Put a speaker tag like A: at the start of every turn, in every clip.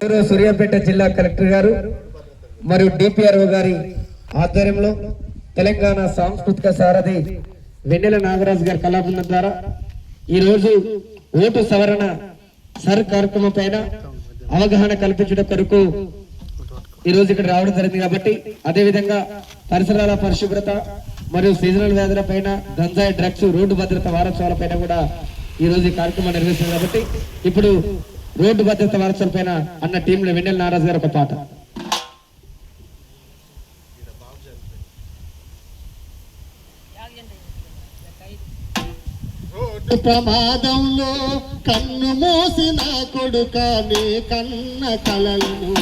A: సూర్యాపేట జిల్లా కలెక్టర్ గారు మరియు డిపిఆర్ఓ గారి ఆధ్వర్యంలో తెలంగాణ సాంస్కృతిక సారథి వెన్నెల నాగరాజు గారి కళాబృందం ద్వారా ఈరోజు ఓటు సవరణ సర్ కార్యక్రమం పైన అవగాహన కల్పించడం కొరకు ఈరోజు ఇక్కడ రావడం జరిగింది. కాబట్టి అదేవిధంగా పరిసరాల పరిశుభ్రత మరియు సీజనల్ వ్యాధుల పైన గంజాయి డ్రగ్స్ రోడ్డు భద్రత వారోత్సవాల పైన కూడా ఈ రోజు ఈ కార్యక్రమం నిర్వహిస్తుంది. కాబట్టి ఇప్పుడు రోడ్డు భద్రత వారోత్సవాల పైన అన్న టీంలో వెన్నెల నాగరాజు గారు ఒక పాట.
B: ప్రమాదంలో కన్ను మోసిన కొడుక నీ కన్న కలలను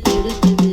C: కొడుకు